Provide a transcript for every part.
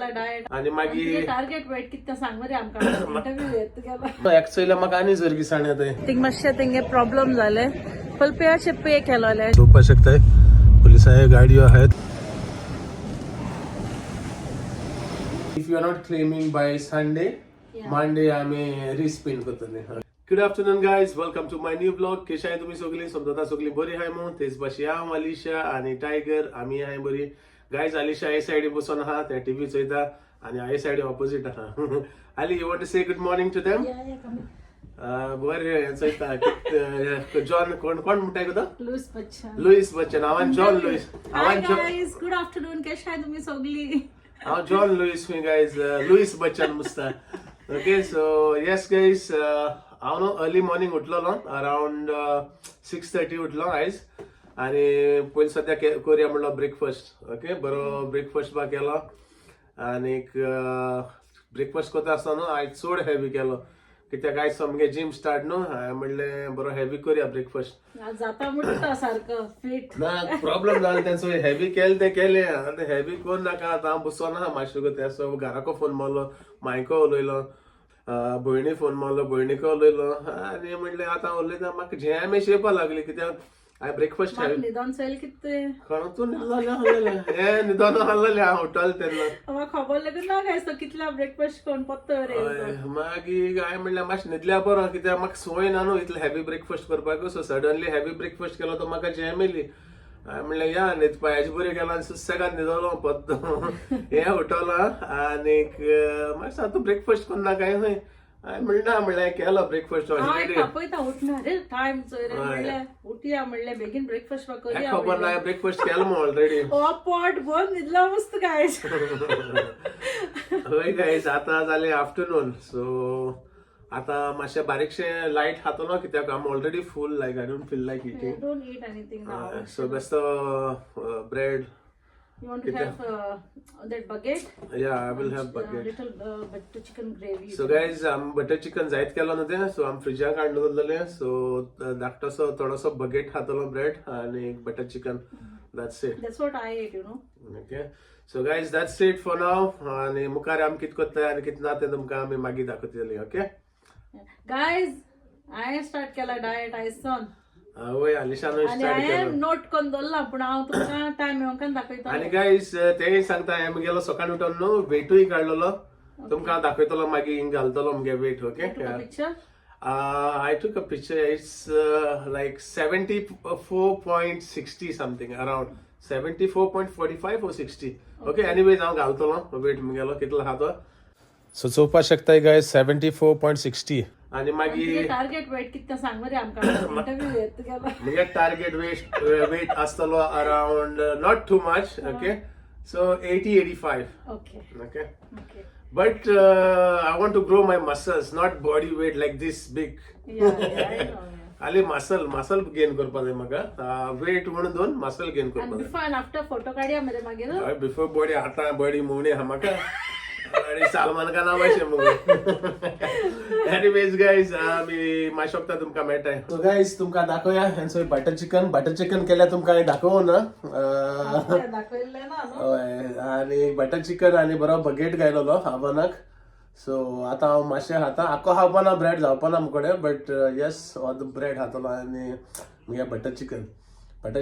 केला डायट आणि मागीर टार्गेट वेट कितले सांग मरे आमकां इंटरव्यू येत गेला एक्चुअली म्हाका आनी जर दिसाणी येता थिंग मातशे तेंगे प्रॉब्लेम जाले पलप्याचे पे केलोले पळोवपाक शकताय पुलिसांचे गाडयो आहेत. If you are not claiming by Sunday, Monday आम्ही रिस्पिन करतले. Good afternoon guys, welcome to my new vlog. कशे आहे तुम्ही सगळी? समजता सगळी बरी आहे मग तेच भाशी हांव अलिशा आणि टायगर आम्ही आहे बरी. गाइस अलिशा हे साइडी बसून आहा त्या टीव्ही चोयता आणि हे साइडी ऑपोजिट आहा. Ali, you want to say good morning to them? बरे चोयता जॉन कोण म्हणताय गो लुईस बच्चन हांव John Lewis guys good afternoon कशे आहे तुम्ही सगळी? हांव John Lewis guys Lewis Bachchan मुस्ता. ओके सो येस गाइस हांव न्हू अर्ली मॉर्निंग उठलोलो अराउंड 6:30 उठलो आयज आणि पयलीं सद्या करूया म्हणलो ब्रेकफास्ट. ओके बरो ब्रेकफास्ट बा केलो आणि ब्रेकफास्ट करता आसतना आयज चड हेवी केलो कित्याक आयज सामकें जिम स्टार्ट न्हू हांवें म्हणलें बरो हेवी करूया ब्रेकफास्ट जाता म्हणटा सारको फिट ना प्रॉब्लेम जालें तेंचो हेवी केलें तें केलें आतां हेवी कोण नाका आतां हांव बसोन आहा मातशें गो तेसो घराको फोन मारलो मायको उलयलो भयणी फोन मारलो भयणीको उलयलो आनी म्हणलें आतां उलयता म्हाका झेम एशी येवपा लागली कित्याक हांवें ब्रेकफास्ट निदान चल कितें कोणाचो न्हिदलें हे न्हिदोन आहलेलें हांव उठलो तेन्ना म्हाका खबर लेगून ना गायस तो कितला ब्रेकफास्ट कोण पत्तो रे मागीर हांवें म्हणलें मातशें न्हिदल्या बरो कित्याक म्हाका संवय ना न्हू इतलें हेवी ब्रेकफास्ट करपाक सो सडनली हेवी ब्रेकफास्ट केलो तो म्हाका झेम येयली. हांवें म्हणलें या न्हिदपा हेजे बरें केलां आनी सुसेगाद न्हिदलो पत्तो हे उठलो आनीक म्हाका सांग तूं ब्रेकफास्ट कोन्ना काय खंय हांवें म्हणना म्हणलें केलो ब्रेकफास्ट पळयता उठना रे टायम चोय रे म्हणलें उठया म्हणलें बेगीन ब्रेकफास्ट करूया खबर ना ब्रेकफास्ट केलो मग ऑलरेडी पोट बंद न्हिदला मस्त गायस. हय गायस आतां जालें आफ्टरनून सो आतां मातशें बारीकशें लायट खातलो कित्याक आम already full like I don't feel like eating don't eat anything now so best bread. You want to have that baguette? Yeah, I will have baguette. Little butter chicken gravy. So guys, butter chicken जायत केलो न्हू तें so आम फ्रिजान काडून दवरलेलें so धाकटोसो थोडोसो bucket खातलो bread आनी butter chicken. That's it. That's what I ate, you know. Okay. So guys, that's it for now. आनी मुखार आमी कितें करता आनी कितें ना तें तुमकां आमी मागीर दाखयतली. ओके Guys, I start केला डायट आयजसून. वय अलिशान स्टार्ट केलो नोट करून दवरला पूण हांव तुमकां टायम येवंक दाखयता. आनी गायस तेंय सांगता हांवें गेलो सकाळी उठोन न्हू वेटूय काडलेलो तुमकां दाखयतलो मागीर हिंग घालतलो मगे wait. Okay picture I took a picture. It's like 74.60 something, around 74.45 or 60. Okay, anyways, हांव घालतलो वेट मुगेलो कितलो आहा तो. सो चोवपाक शकताय गायस 74.60 आणि मागीर टार्गेट वेट कितले सांग मरे आमकां इंटरव्यू येत गेला मुगे टार्गेट वेट आसतलो around not too much. Okay so 80-85. Okay Okay. But I want to grow my muscles, not body weight like this big. Ali muscle gain करपा जाय म्हाका वेट म्हणून दोन muscle gain करपा जाय. बिफोर एंड आफ्टर फोटो काडया मरे मागीर before body आतां बॉडी मुवणे हा म्हाका आणि सलमान खाना भाशे मग. एनीवेज गायज आमी माशोकता तुमकां मेळटाय. सो गायज तुमकां दाखोवया हेंचो बटर चिकन केल्यार तुमकां हांवें दाखोवं ना दाखयल्ले ना हय आनी बटर चिकन आनी बरो बगेट घायलोलो हावनाक. सो आतां हांव मातशें खाता आख्खो खावपा ना ब्रेड जावपा ना मुकोडे but yes all the bread खातलो आनी मुगे बटर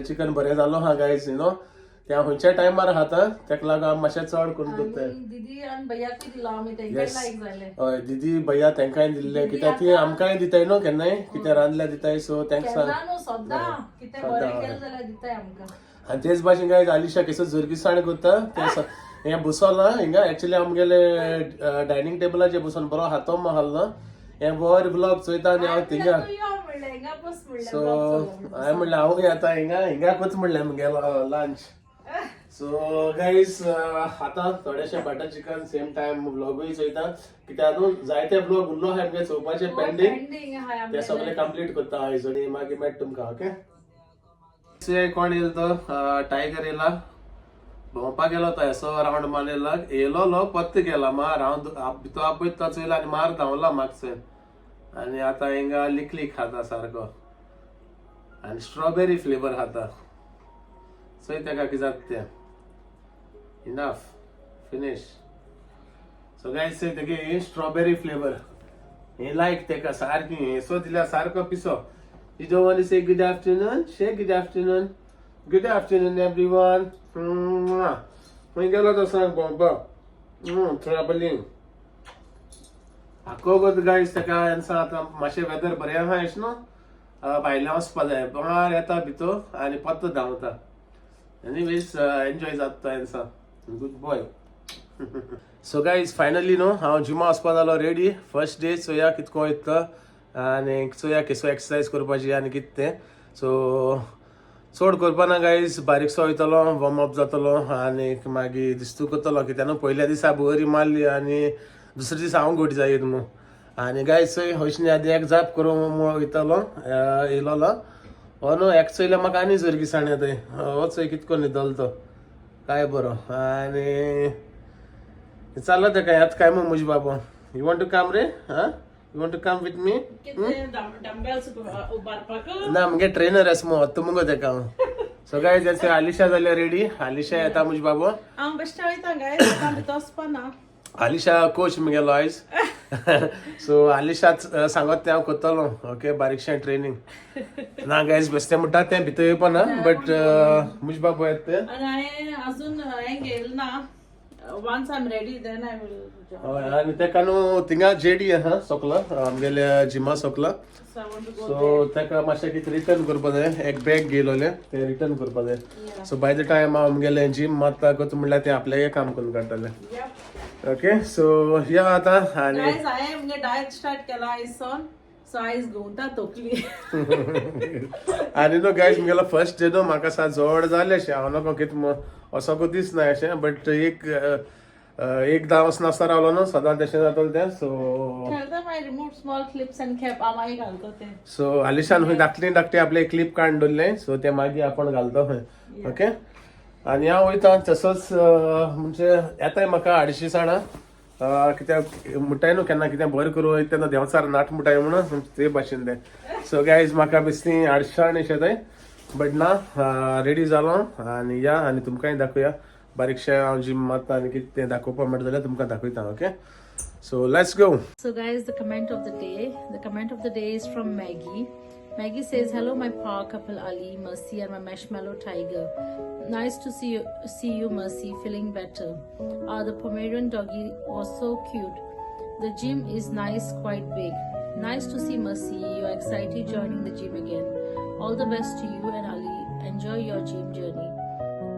चिकन बरें जालो हा गायज यू नो त्या खंयच्या टायमार खाता तेका लागून हांव मातशें चड करून करता. दीदी आनी भैयाक दिला आमी तेंकाय लायक जाले. हय दीदी भैया तेंकाय दिल्ले कित्याक ती आमकांय दिताय न्हू केन्नाय कितें रांदल्यार दिताय सो तेंका सांग सद्दां कितें बरें केलें जाल्यार दिताय आमकां. आनी तेच भाशेन गायज अलिशा केसो जरगिसाण करता ते हें बसोला हिंगा एक्चुअली आमगेले डायनिंग टेबलाचेर बसून बरो हातो मारलो हें वर ब्लॉग चोयता आनी हांव थिंगा सो हांवें म्हणलें हांव येता हिंगाकूच म्हणलें मुगेलो लंच. सो गायज आतां थोडेशें बटर चिकन सेम टायम व्लॉगूय चोयता कित्याक न्हू जायते व्लॉग उरलो आहाय मुगे चोवपाचे पेंडींग ते सगळे कंप्लीट करता आयज आनी मागीर मेळटा तुमकां. ओके कोण येयलो तो टायगर येयला भोंवपाक गेलो तो असो रावंड मारलेलाक येयलो पत्त गेला मार हांव तो आपयत तो चोयला आनी मार धांवला मागचें आनी आतां हिंगा लिकलीक खाता सारको आनी स्ट्रॉबेरी फ्लेवर खाता. चोय तेका कितें जाता तें इनफ फिनिश सो गायज तेगे स्ट्रॉबेरी फ्लेवर हे लायक तेका सारकी हेसो दिल्या सारको पिसो You don't want to say good afternoon? Say good afternoon. Good afternoon, everyone. When you get a song, Bomba. Traveling. Ako good guys, taka यांचा आता माशे वेदर बरे आहेस ना भायला वचपा जाय बाहेर येता भितर आणि पत्तो धांवता एनीवेज एन्जॉय जाता यांचा good boy so guys finally नो हांव जिमा वचपा जालो रेडी फर्स्ट डे सो या कितको येता आनी चोया केसो एक्सरसाइज करपाची आनी कितें तें सो चड करपा ना गायज बारीकसो वयतलो वॉर्म अप जातलो आनी मागीर दिसतू करतलो कित्याक न्हू पयल्या दिसा बरी मारली आनी दुसरे दीस हांव घोटी जायत न्हू आनी गायज थंय हयशनी आदी एक जाप करूंक वयतलो येयलोलो हो न्हू एक चोयल्या म्हाका आनी जर दिसाणे थंय हो चोय कितको न्हिदलो तो काय बरो आनी चाललो तेका येत काय म्हूण म्हजे बाबा यू वॉन्ट टू कम रे हा You want to come with me? Dumbbells उबारपाक ना मुगे ट्रेनर आस मो तू मुगो तेका सो गाइस जैसे आलिशा जाल्या रेडी आलिशा येता मुज बाबो हांव बेश्टें वयता गायज आतां भितर वचपा ना आलिशा कोच मुगेलो आयज सो आलिशा सांगत तें हांव करतलो ओके बारीकशें ट्रेनिंग ना गायज बेश्टें म्हणटा तें भितर येवपा ना बट मुज बाबो येत तें आनी हांवें अजून हें गेल ना once I'm ready then I will join. आणि तेका न्हू थिंगा जेडी आहा सोकला आमगेल्या जिमा सोकला So I want to go so तेका मातशें कितें रिटर्न करपा जाय एक बॅग गेलोले ते रिटर्न करपा जाय सो बाय द टायम हांव आमगेलें जिम मारता करता म्हणल्यार ते आपलें काम करून काडटले Yep. ओके सो या आतां आनी Guys, I am diet start केला आयजसून सो आयज घुंवता तोकली आनी न्हू गायज मुगेलो फर्स्ट डे न्हू म्हाका सा जड जालें अशें हांव नको कितें असो दिसना अशें बट एकदां वचना आसता रावलो न्हू सदां तशें जातलें तें सो खेळता my remove small clips and cap आमाय घालतो ते सो आलिशान खंय धाकटे आपले क्लिप काडून दवरले सो ते मागीर आपण घालता खंय ओके आनी हांव वयता तसोच म्हणजे येताय म्हाका 250 जाणां कित्याक म्हणटाय न्हू केन्ना कितें बरें करूं तेन्ना देंवचार नाट म्हणटाय म्हणून ते भाशेन तें सो गायज म्हाका बेश्टी 250 जाण अशें थंय बट ना रेडी जालो आनी या आनी तुमकांय दाखोवया बारीकशें हांव जिम मारता आनी कितें तें दाखोवपा मेळटा जाल्यार तुमकां दाखयता okay so let's go So guys, the comment of the day is from Maggie. Maggie says, hello my power couple Ali, Mercy and my marshmallow tiger. Nice to see you Mercy, feeling better. The Pomeranian doggy was so cute. The gym is nice, quite big. Nice to see Mercy, you're excited joining the gym again. All the best to you and Ali. Enjoy your gym journey.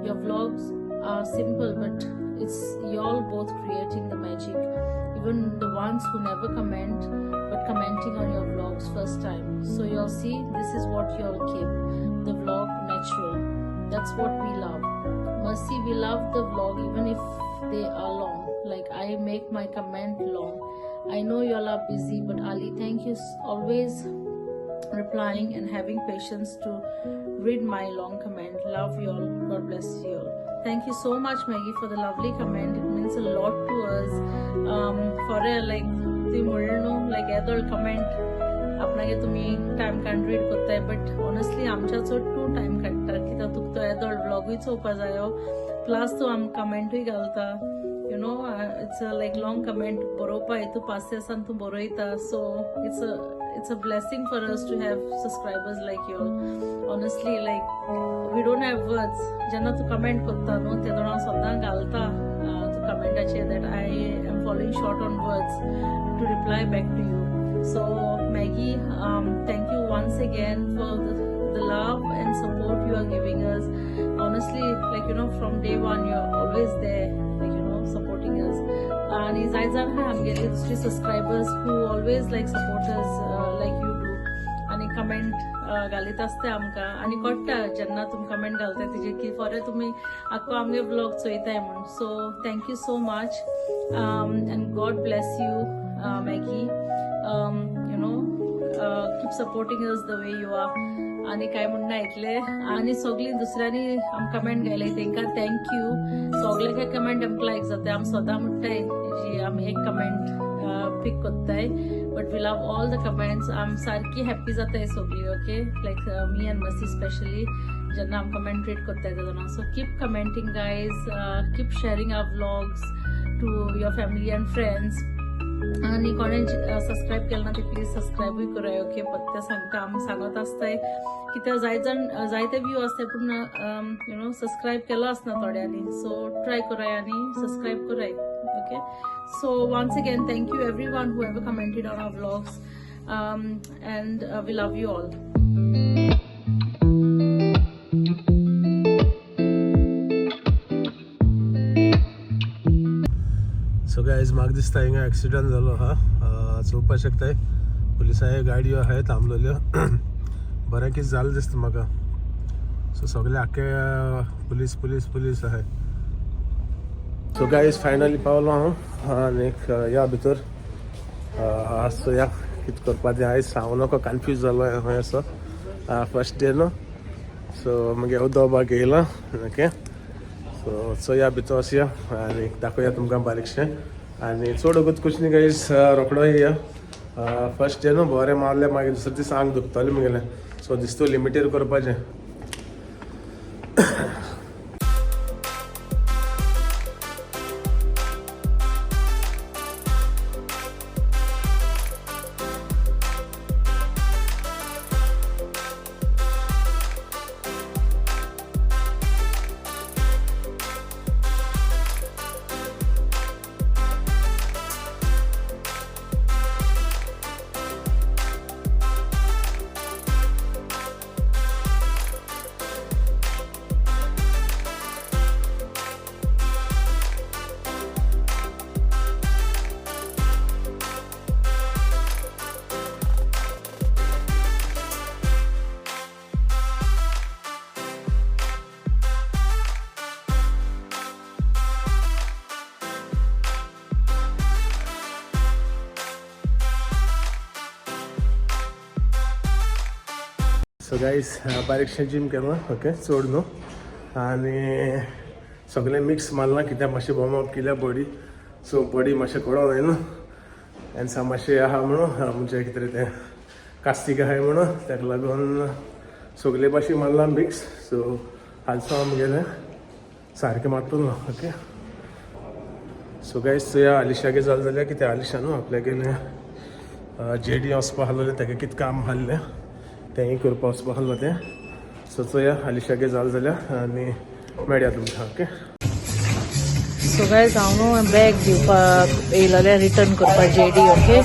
Your vlogs are simple but it's y'all both creating the magic. Even the ones who never comment but commenting on your vlogs first time. So you'll see this is what you'll keep. The vlog natural. That's what we love. Mercy, we love the vlog even if they are long. Like I make my comment long. I know y'all are busy but Ali, thank you always replying and having patience to read my long comment. Love y'all. God bless you all. Thank you so much Maggie for the lovely comment. It means a lot to us. For a like ती म्हणलो like येदोळ comment आपणागे तुम्ही time काडून read करताय but honestly आमच्या चड तूं time काडटा कित्याक तुका तो येदोळ व्लॉगूय चोवपा जायो प्लस तूं आमकां कमेंटूय घालता you know it's a like long comment बरोवपा हेतू पासियेसान तूं बरयता so it's a blessing for us to have subscribers like you. Honestly, like we don't have words. Jenna tu comment kotta no te dona sodda galta tu comment ache that I am falling short on words to reply back to you. So Maggie, thank you once again for the love and support you are giving us. Honestly, like you know, from day one you're always there, like you know, supporting us. And is Aizan hai amgele dusre subscribers who always like support us like you do. आणि comment घालीत आसता आमकां आणि कळटा जेन्ना तुमी comment घालता तेजे की फॉर तुमी आख्खो आमगे ब्लॉग चोयताय म्हूण so thank you so much and God bless you Maggie you know keep supporting us the way you are आणि काय म्हणणं ऐकले आणि सगळी दुसऱ्यांनी आमकां कमेंट घायले तांकां थँक्यू सगळे काय कमेंट आमकां लायक जाता आमी सदां म्हणटाय जी आमी एक कमेंट पिक करताय but we love all the comments आम सारकी हॅप्पी जाताय सगळी ओके लायक मी एंड मसी स्पेशली जेन्ना आम कमेंट रीड करताय तेन्ना so keep commenting guys keep sharing our vlogs to your family and friends. आणि कोणे सबस्क्राईब केलं ना ते प्लीज सबस्क्राईबूय कराय. ओके, ते सांगता आमी सांगत आसताय कित्याक जायते व्यू असते पूण सबस्क्राईब केलो आसना थोड्यांनी. सो ट्राय कराय आनी सबस्क्राईब कराय. Okay, so once again thank you everyone who ever commented on our vlogs, and we love you all. So guys म्हाका दिसता हिंगा एक्सिडंट जालो हा. चोवपाक शकताय पुलिसांचे गाडयो आहाय थांबलेल्यो. बरें कितें जालें दिसता म्हाका. सो सगळे आख्खे पुलीस पुलीस पुलीस आहाय. सो गायज फायनली पावलो हांव आनी या भितर चोया कितें करपा तें. आयज हांव नको कन्फ्यूज जालो खंय असो. फर्स्ट डे न्हू, सो मागीर हांव दोबाक येयला. ओके, सो चोया भितर वचया आनी दाखोवया तुमकां बारीकशें. आनी चड वगत कुछ न्ही गायज, रोखडो येया. फर्स्ट डे न्हू बरें मारलें, मागीर दुसरे दीस आंग दुखतालें म्हगेलें. सो दिसता लिमिटेड करपाचें. सो गायज बारीकशें जिम केलां. ओके, चड न्हू. आनी सगळें मिक्स मारलां कित्याक मातशें वॉर्म अप केल्या बॉडी. सो बॉडी मातशें कळो जाय न्हू. एन्सा मातशें आहा म्हणून म्हणजे कितें तें कास्तीक आहाय म्हणून ताका लागून सगळे भाशेन मारलां मिक्स. सो हालसो आमगेलें सारकें मारतलो. ओके, सो गायज चोया आलिशागे जालें जाल्यार कितें आलिशा न्हू आपल्यागेलें JD वचपा आहलोलें, ताका कितें काम आहलें तेंय करपा वचपा आहलो तें. सो चोया आलिशागे जालें जाल्यार आनी मेळया तुमकां. ओके, सो गायज हांव न्हू बॅग दिवपाक येयलोलें रिटर्न करपाक JD. ओके,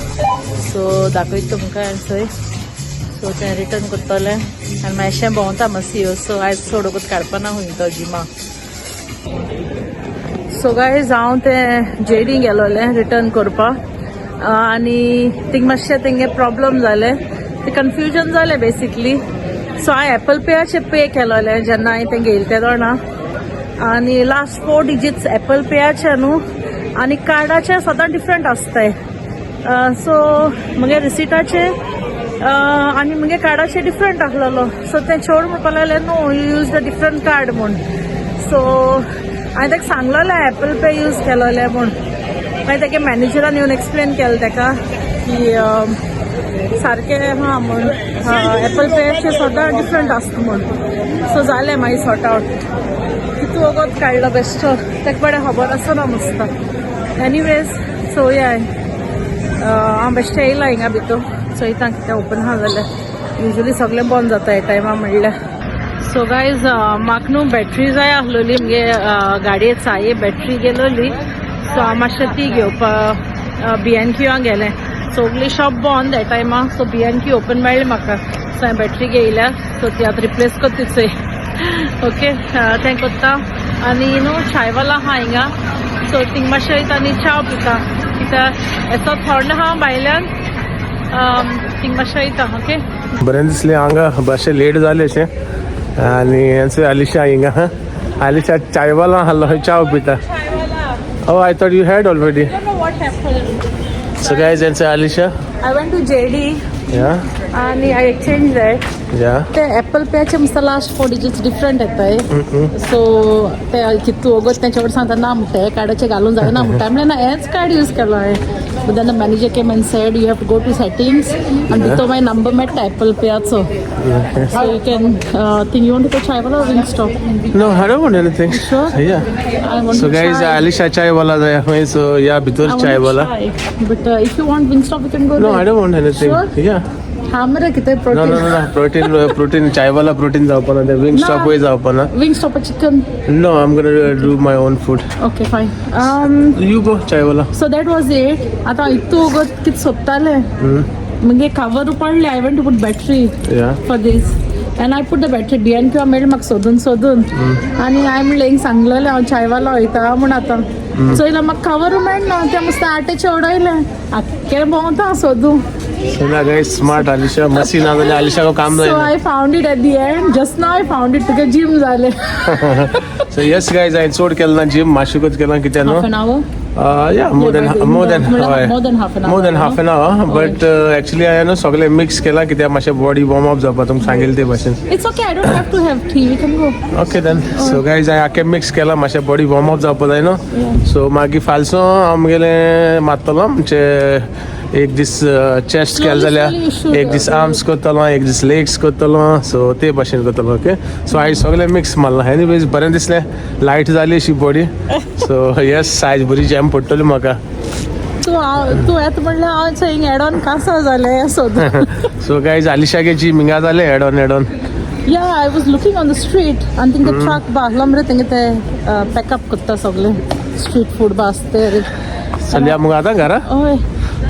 सो दाखयता तुमकां थंय. सो तें रिटर्न करतलें आनी मातशें भोंवता मातशी. सो आयज चड वगत काडपा ना खूंय तो जिमा. सो गायज हांव तें JD गेलोलें रिटर्न करपाक आनी थिंग मातशें तेंगे प्रॉब्लम जालें. ते कन्फ्युजन जालें बेसिकली. सो हांवें एप्पल पेयाचे पे केलोलें जेन्ना हांवें तें घेयलें ते दोणा. आनी लास्ट 4 डिजिट्स एप्पल पेयाचे न्हू आनी कार्डाचे सदां डिफरंट आसताय. सो म्हगे रिसिटाचे आनी म्हगे कार्डाचे डिफरंट आहलोलो. सो तें चोड म्हणपा लागलें no you use the different card म्हूण. सो हांवें ताका सांगलोलें एप्पल पे यूज केलोलें म्हूण. मागीर तेगे मॅनेजरान येवन एक्सप्लेन केलें ताका की सारकें हा म्हूण एप्पल पेचे सदां डिफरंट आसता म्हूण. सो जालें मागीर सॉर्ट आवट. कितू वगत काडलो बेश्टो ताका बरें खबर आसना मस्ता. एनिवेज चोया हांव बेश्टें येयलां हिंगा भितर. चोयता कितें ओपन आहा जाल्यार. युजली सगळें बंद जाता हे टायमा म्हणल्यार. सो गायज म्हाका न्हू बॅटरी जाय आहलोली म्हगे गाडये चाये बॅटरी गेलोली. सो हांव मातशें ती घेवपाक BNQ गेलें. सगळी शॉप बंद हे टायमा. सो BNQ ओपन मेळ्ळें म्हाका. सो हांवें बॅटरी घेयल्या. सो ती आतां रिप्लेस करता चोय. ओके, तें करता. आनी न्हू चायवाला आहा हिंगा. सो थिंग मातशें वयता आनी च्या पिता कित्याक हेचो थंड आहा भायल्यान. थिंग मातशें वयता. ओके, बरें दिसलें हांगा मातशें लेट जालें अशें. आनी हेंचो आलिशा हिंगा. आलिशा चायवाला आहलो खंय च्या पिता. Oh, I thought you had already. I don't know what happened. So guys, it's Alisha. I went to JD Yeah, and I exchanged that. yeah. ते ऍपल पेचे मस्त लास्ट 4 डिजिट्स डिफरंट येताय सो ते कितू वगत त्याच्यावर सांगता ना म्हणते कार्डाचे घालून जायना म्हणटा म्हणले ना हेच कार्ड यूज केलाय but then the manager came and said you have to go to settings and भितर my number met ऍपल पेयाचो so you can think you want to go Chaiwala or Wingstop? No, I don't want anything. Sure? Yeah. I want So to guys, try. Alisha chai wala hai. So yeah, I bitur want chai to wala. try. But if you want Wingstop you can go No, there. I don't want anything. Sure? Yeah. हा मरे किती No, protein no, no. Protein. Chai wala protein जाऊ पण ते wing stop way जाऊ पण. Wingstop chicken. No, I'm gonna do my own food. Okay, fine. You go chai wala. So that was it. आता इतू उगत किती सोपताले म्हणजे कवर पडले I went to put battery Yeah. for this and I put the battery DN किंवा मेळ म्हाका सोदून आणि I म्हणलें सांगलेलें हांव चायवाला वयता म्हण आतां चोयला म्हाका कवर मेळना ते मस्त आटेचे उडयले आख्खे भोंवता सोदूं So now guys, smart Alisha. मसी ना जाल्यार Alisha को काम so जायना. I found it at the end just now I found it तुगे जिम जाले So yes guys, I चोड केलं ना gym माशुकच केलं कित्याक न्हू. half an hour Yeah, more than but more than म्हणल्यार more than half an hour more than half an hour. But actually I know सगळे मिक्स केला कित्याक मातशें बॉडी वॉर्म अप जावपा तुमकां सांगिल्लें ते भाशेन. it's okay I don't have to have tea we can go Okay then. So guys, I आख्खें मिक्स केला मातशें बॉडी वॉर्म अप जावपा जाय न्हू. So मागीर फालसो आमगेलें मारतलो म्हणजे एक दीस चेस्ट केलें slowly जाल्यार you should, एक दीस आर्म्स करतलो एक दीस लेग्स करतलो सो ते भाशेन करतलो ओके सो आयज सगळें मिक्स मारला एनीवेज बरें दिसलें लायट जाली अशी बॉडी सो यस आयज बरी जॅम पडटली म्हाका तू येत म्हणल्यार हांव थंय एड ऑन कासा जाले सोदूं सो गायज आलिशागे जी मिंगा जाले add on Yeah, I was looking on the street and think the truck bahla mre tinge te pack up kutta sagle street food baste चलया मग आता घरा oy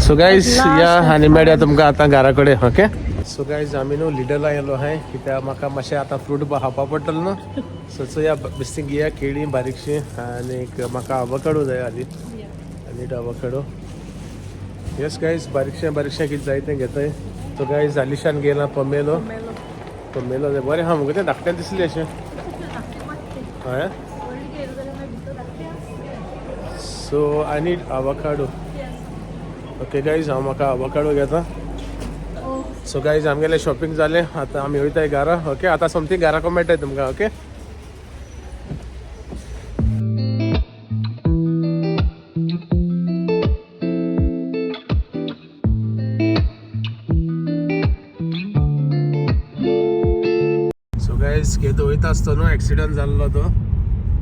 so guys At last या I आनी मेळया तुमकां आतां घरा कडेन ओके सो गायज आमी न्हू लिडला येयलो हाय कित्याक म्हाका मातशें आतां फ्रूट खावपा पडटलो न्हू सो चोया बेश्टी घेया केळीं बारीकशीं आनीक म्हाका आवकाडो जाय आनी आवकाडो येस गायज बारीकशें कितें जाय तें घेताय सो गायज आलिशान गेला पोमेलो जाय बरें हा मुगो तें धाकटें दिसलें अशें हय so I need avocado okay guys हांव म्हाका आवकाडो घेता सो गायज आमगेलें शॉपिंग जालें आतां आमी वयताय घरा ओके आतां समथींग घरा को मेळटाय तुमकां ओके सो गायज केदो वयता आसतना एक्सिडंट जाल्लो तो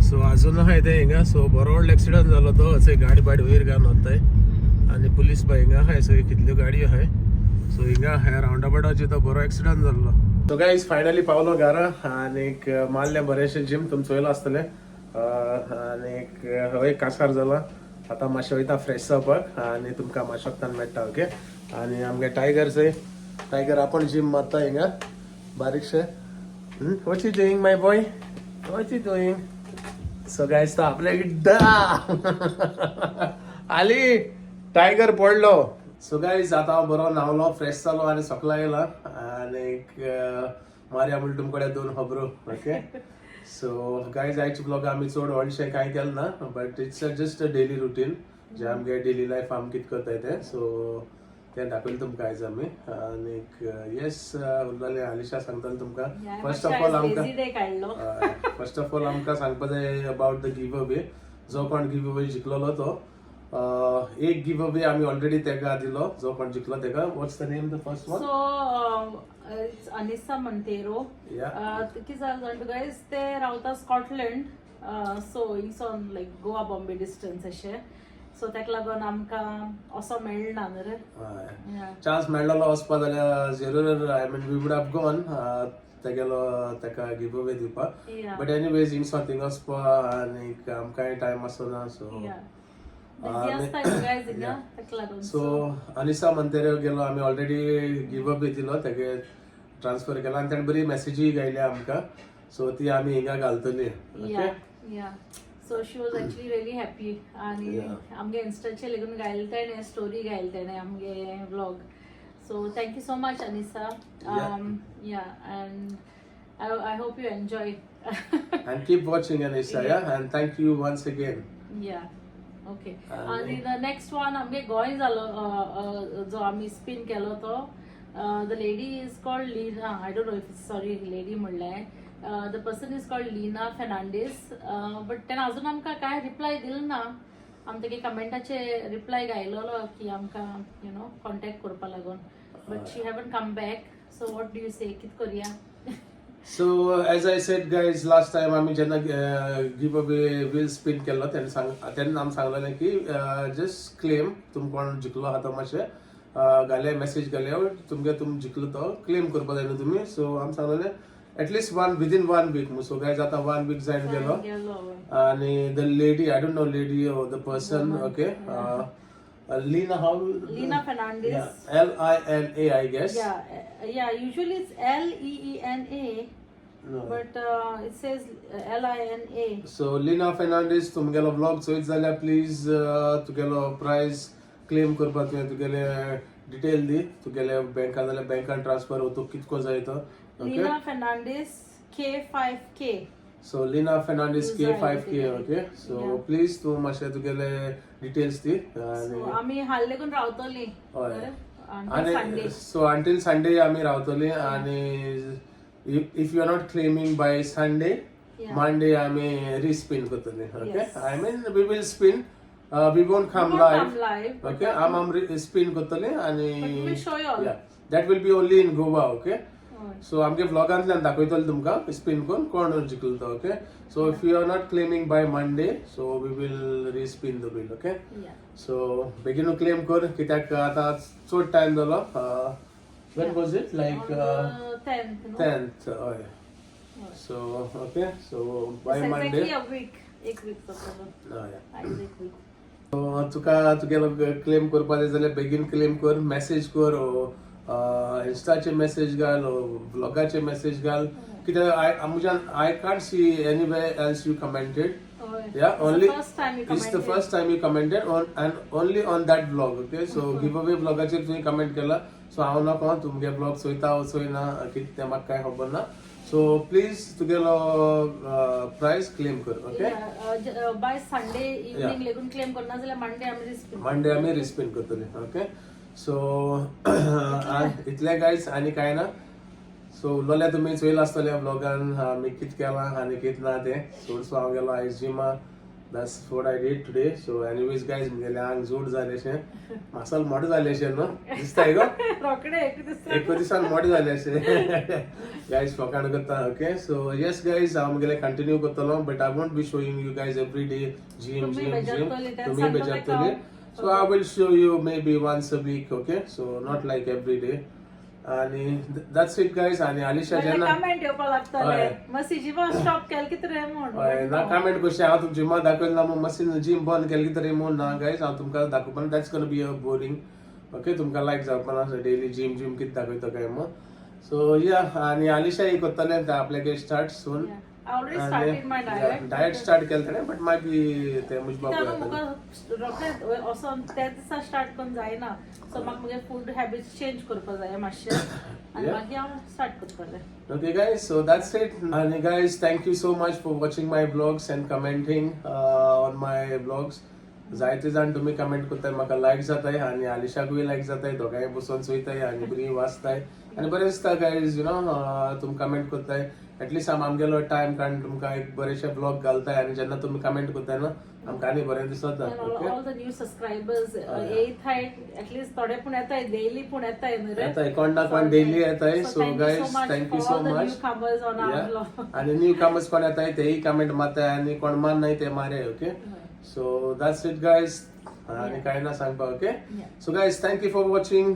सो आजून आहाय ते हिंगा सो बरो व्हडलो एक्सिडंट जालो तो अशें गाडी बाडी वयर घालून वताय आनी पुलीस बाय हिंगा आहाय सगळ्यो कितल्यो गाडयो आहाय सो हिंगा आहाय रावंड अबाउटाचेर तो बरो एक्सिडंट जाल्लो सो गायज फायनली पावलो घरा आनीक मारलें बरेंशें जीम तुमचो वयलो आसतलें आनीक हय कासार जाला आतां मातशें वयता फ्रेश जावपाक आनी तुमकां माशोकतान मेळटा ओके आनी आमगे टायगर आपण जीम मारता हिंगा बारीकशें What you doing, my boy? What you doing? So guys, तो आपल्या गिड्डा आली टायगर पडलो सो गायज आता हांव बरो न्हावलो फ्रेश जालो आनी सकला येयला आनीक मारया म्हणटा तुमकडे 2 खबरो ओके सो गायज आयचे ब्लॉग आमी चड व्हडशें कांय केलें ना but it's just a daily routine जे आमगे डेली लायफ आमी कितें करताय तें सो तें दाखयलें तुमकां आयज आमी आनीक येस उरलेलें आलिशा सांगतालें तुमकां फर्स्ट ऑफ ऑल आमकां सांगपा जाय अबाउट द गिव अवे जो कोण गिव अवे जिखलोलो तो एक गिव अवे आमी ऑलरेडी तेका दिलो जो कोण जिखलो तेका what's the name the first one so it's Anisa Mantero कितें जालें जाणा गायज ते रावता Scotland so it's on like Goa Bombay distance अशें सो तेका लागून आमकां असो मेळना न्हू रे चान्स मेळ्ळो वचपा जाल्यार जरूर I mean we would have gone तेगेलो तेका गिव अवे दिवपाक बट एनीवेज हिंगसो थिंग वचपा आनीक आमकांय टायम आसना सो अनिसा मंतेरो गेलो आमी ऑलरेडी गिव अवे दिलो तेगे ट्रान्सफर केला आनी ताणें बरी मॅसेजी गायल्या आमकां सो ती आमी हिंगा घालतली okay So she was actually really happy आणि आमगे इंस्टाचे लेगून गायले तेणे स्टोरी गायले तेणे आमगे vlog so thank you so much Anisa and I hope you enjoy and keep watching Anisa and thank you once again okay आणि next one आमगे गोंय जालो जो आमी स्पिन केलो तो the lady is called Leena I don't know if sorry lady म्हणलें the person is called Leena Fernandes but तेणें अजून आमकां काय रिप्लाय दिलो ना आमी तेगे कमेंटाचे रिप्लाय घायलोलो की आमकां यू नो कॉन्टेक्ट करपा लागून but she haven't come back so what do you say कित करुया So as I said guys last time आम्ही जेन्ना giveaway wheel spin केलो तेन्ना आमी सांगलेलें की just claim तुम कोण जिखलो आहा तो मातशें घाले मेसेज घाले तुमगे तुम जिखलो तो क्लेम करपा जाय न्हू तुमी सो आमी सांगलेलें at least within 1 week so guys आतां 1 week जायन गेलो आणि the lady I don't know lady or the person okay Lina how Lina Fernandez yeah, Lina I guess yeah usually it's Leena no. but it says Lina so Lina Fernandez तुमगेलो vlog चोयत जाल्यार please तुगेलो price claim करपा तुगेले detail दी तुगेले बँकान जाल्यार बँकान transfer होतो कितको जाय तो Lina Fernandez K5K so Lina Fernandez K5K okay so yeah. please तू मातशें तुगेले डिटेल्स दी so आमी हाल्लेकून रावतली आणि so until Sunday आमी रावतली आणि if you are not claiming by Sunday Monday आमी respin करतली okay I mean we will spin we won't come live okay आम spin करतली आणि yeah that will be only in Goa okay so आमगे vlogaंतल्यान दाखयतले तुमकां स्पिन करून कोण जिखलो तो okay so if you are not claiming by Monday so we will respin the wheel okay so begin claim कर कित्याक आतां चड टाइम जालो when was it like 10th हय so okay so by Monday एक वीक जातलो तुका तुगेलो claim करपा जाय जाल्यार बेगीन क्लेम कर मेसेज कर इंस्टाचे मेसेज घाल ब्लॉगाचे मेसेज घाल कित्याक I can't see anywhere else you commented yeah only it's the first time you commented on and only on that vlog okay so giveaway vlogaचेर तुवें कमेंट केला so हांव नको तुमगे ब्लॉग चोयता चोयना कितें तें म्हाका कांय खबर ना so please तुगेलो प्राइस क्लेम कर ओके बाय संडे इवनिंग लेगून क्लेम करना जाल्यार मंडे आमी रिस्पिन करतले ओके सो इतले गायज आनी कांय ना सो उलोल्या तुमी चोयला आसतले ब्लॉगान आमी कितें केलां आनी कितें ना तें सो हांव गेलो आयज जिमा that's what I did today so anyways guys म्हगेलें आंग जोड जालेशें मासल मोठो जालेशें न्हू दिसताय गो रोकडे एक दिसान मोठो जालेशें गायज फकाण करता ओके सो येस गायज हांव म्हगेलें कंटिन्यू करतलो but I won't be showing you guys every day gym तुमी बेजारतली so I will show you maybe once a week okay so not like every day आणि that's it guys आणि आलिशा जेन्ना comment येवपा लागतले मसी जिमा स्टॉप केल कित रे म्हण ना कमेंट कशें हांव तुमची जिमा दाखयला मग मसीन जिम बंद केली की तरी म्हूण ना गायज हांव तुमकां दाखोवपाना that's gonna be a boring okay तुमकां लायक जावपाना डेली जिम कितें दाखयता काय मग सो या आणि आलिशा ही करतले आपल्याक start soon already started my diet start केलतले बट मागीर ते मुझ बाबू रोकडे असो त्या दिसा स्टार्ट करून जायना सो म्हाका म्हगे फूड हॅबिट्स चेंज करपा जाय मातशें आनी मागीर हांव स्टार्ट करतलें okay guys so that's it and guys thank you so much for watching my vlogs and commenting on my vlogs जायते जाण तुम्ही कमेंट करताय म्हाका लायक जाताय आणि आलिशाकूय लायक जाताय दोगांय बसून चोयताय आणि बरी वाचताय आणि बरें दिसता गायज यू नो तुमी कमेंट करताय एटलीस्ट आमगेलो टाइम काडून तुमकां एक बरेशे ब्लॉग घालताय आणि जेन्ना तुम्ही कमेंट करताय ना आमकां आनी बरें दिसता ऑल द न्यू सबस्क्रायबर्स येताय एटलीस्ट थोडे पूण येताय डेली पूण येताय येताय कोण ना कोण डेली येताय so guys thank you so much आणि न्यू कमर्स कोण येताय तेही कमेंट मारताय आणि कोण मान नाही ते मारे okay so that's it guys आणि काय ना सांगपा okay so guys thank you for watching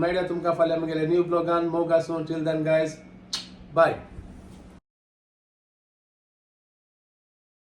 मेळया तुमकां फाल्यां म्हगेल्या न्यू ब्लॉगान मोग आसूं टील देन गायज बाय